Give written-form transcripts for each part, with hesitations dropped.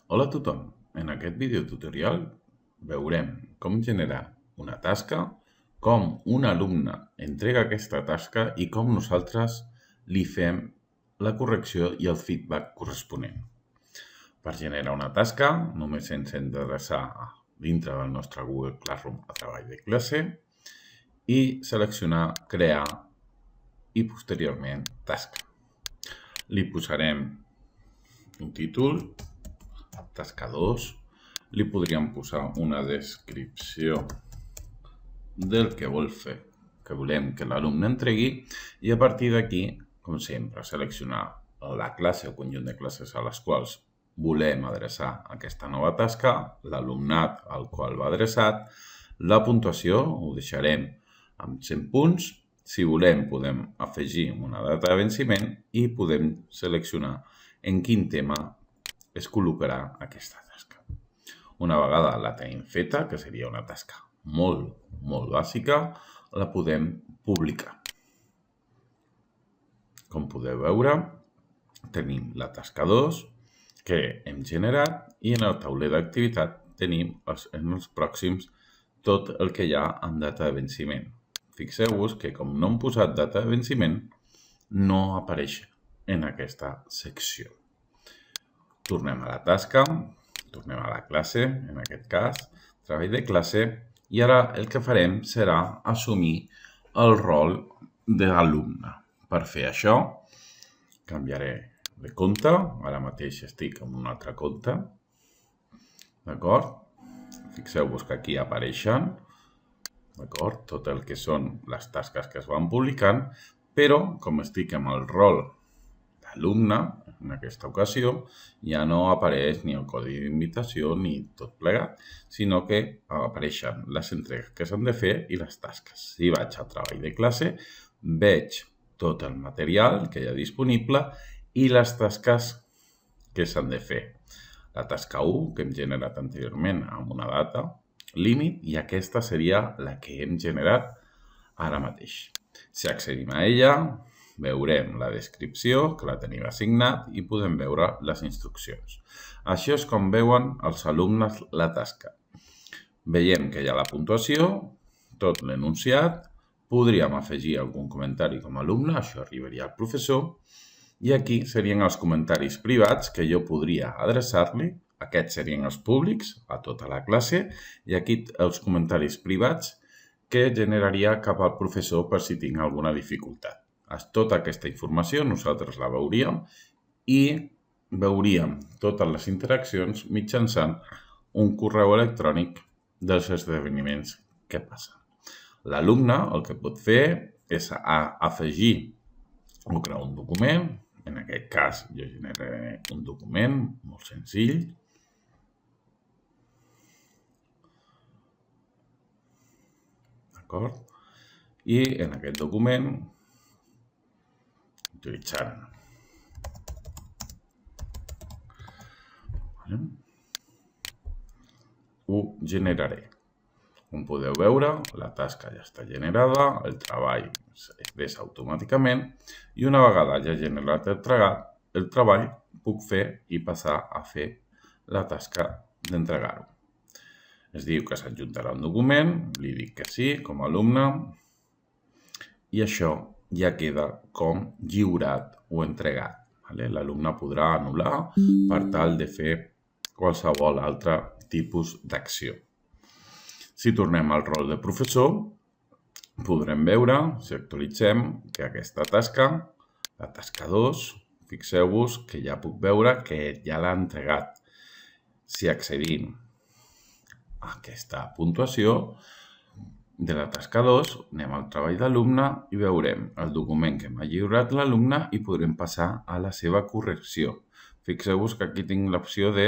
Hola a tothom! En aquest videotutorial veurem com generar una tasca, com un alumne entrega aquesta tasca i com nosaltres li fem la correcció i el feedback corresponent. Per generar una tasca només ens hem d'adreçar dintre del nostre Google Classroom a treball de classe i seleccionar crear i posteriorment tasca. Li posarem un títol, tasca 2, li podríem posar una descripció del que vol fer, que volem que l'alumne entregui i a partir d'aquí, com sempre, seleccionar la classe o conjunt de classes a les quals volem adreçar aquesta nova tasca, l'alumnat al qual va adreçat, la puntuació ho deixarem amb 100 punts, si volem podem afegir una data de venciment i podem seleccionar en quin tema es col·locarà aquesta tasca. Una vegada la tenim feta, que seria una tasca molt bàsica, la podem publicar. Com podeu veure, tenim la tasca 2 que hem generat i en el tauler d'activitat tenim en els pròxims tot el que hi ha amb data de venciment. Fixeu-vos que com no hem posat data de venciment, no apareix en aquesta secció. Tornem a la tasca, tornem a la classe, en aquest cas, treball de classe, i ara el que farem serà assumir el rol de l'alumne. Per fer això, canviaré de compte, ara mateix estic en un altre compte, d'acord? Fixeu-vos que aquí apareixen, d'acord? Tot el que són les tasques que es van publicant, però com estic en el rol d'alumne, en aquesta ocasió, ja no apareix ni el codi d'invitació ni tot plegat, sinó que apareixen les entregues que s'han de fer i les tasques. Si vaig al treball de classe, veig tot el material que hi ha disponible i les tasques que s'han de fer. La tasca 1, que hem generat anteriorment amb una data límit, i aquesta seria la que hem generat ara mateix. Si accedim a ella, veurem la descripció, que la tenim assignat, i podem veure les instruccions. Això és com veuen els alumnes la tasca. Veiem que hi ha la puntuació, tot l'enunciat, podríem afegir algun comentari com a alumne, això arribaria al professor, i aquí serien els comentaris privats que jo podria adreçar-li, aquests serien els públics a tota la classe, i aquí els comentaris privats que generaria cap al professor per si tinc alguna dificultat. Tota aquesta informació nosaltres la veuríem i veuríem totes les interaccions mitjançant un correu electrònic dels esdeveniments que passen. L'alumne el que pot fer és afegir o crear un document. En aquest cas jo generaré un document molt senzill. D'acord? I en aquest document utilitzant ho generaré. Com podeu veure, la tasca ja està generada, el treball es deixa automàticament i una vegada ja generat el treball puc fer i passar a fer la tasca d'entregar-ho. Es diu que s'adjuntarà un document, li dic que sí com a alumne i això ja queda com lliurat o entregat. L'alumne podrà anul·lar per tal de fer qualsevol altre tipus d'acció. Si tornem al rol de professor, podrem veure, si actualitzem, que aquesta tasca, la tasca 2, fixeu-vos que ja puc veure que ja l'ha entregat. Si accedim a aquesta puntuació de la tasca 2, anem al treball d'alumne i veurem el document que m'ha lliurat l'alumne i podrem passar a la seva correcció. Fixeu-vos que aquí tinc l'opció de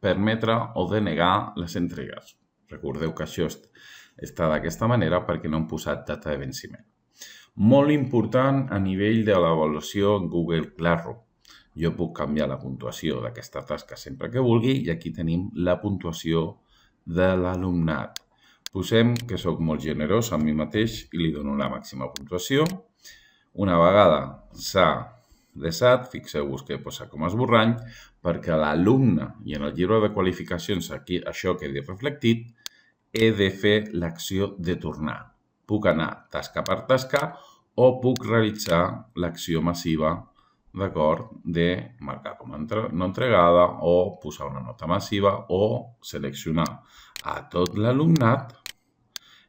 permetre o denegar les entregues. Recordeu que això està d'aquesta manera perquè no hem posat data de venciment. Molt important a nivell de l'avaluació en Google Classroom. Jo puc canviar la puntuació d'aquesta tasca sempre que vulgui i aquí tenim la puntuació de l'alumnat. Posem que sóc molt generós amb mi mateix i li dono la màxima puntuació. Una vegada s'ha de SAT, fixeu-vos que posa com a esborrany, perquè l'alumne, i en el llibre de qualificacions aquí això quedi reflectit, he de fer l'acció de tornar. Puc anar tasca per tasca o puc realitzar l'acció massiva, d'acord, de marcar com a no entregada o posar una nota massiva o seleccionar a tot l'alumnat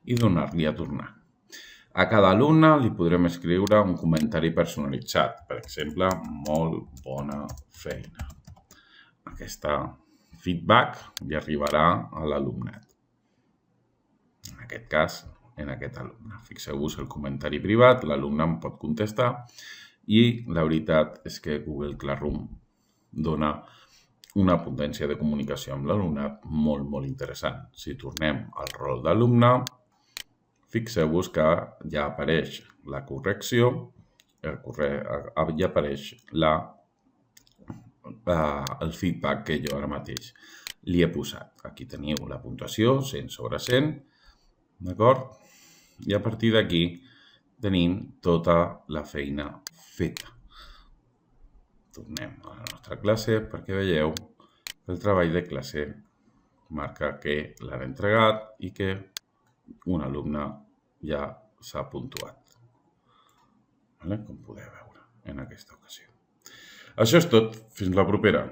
i donar-li a tornar. A cada alumne li podrem escriure un comentari personalitzat. Per exemple, molt bona feina. Aquest feedback li arribarà a l'alumnat. En aquest cas, en aquest alumne. Fixeu-vos el comentari privat, l'alumne em pot contestar i la veritat és que Google Classroom dona una potència de comunicació amb l'alumnat molt, molt interessant. Si tornem al rol d'alumne, fixeu-vos que ja apareix la correcció, ja apareix el feedback que jo ara mateix li he posat. Aquí teniu la puntuació, 100 sobre 100, d'acord? I a partir d'aquí tenim tota la feina feta. Tornem a la nostra classe perquè veieu que el treball de classe marca que l'han entregat i que un alumne ja s'ha puntuat, com podeu veure en aquesta ocasió. Això és tot. Fins la propera.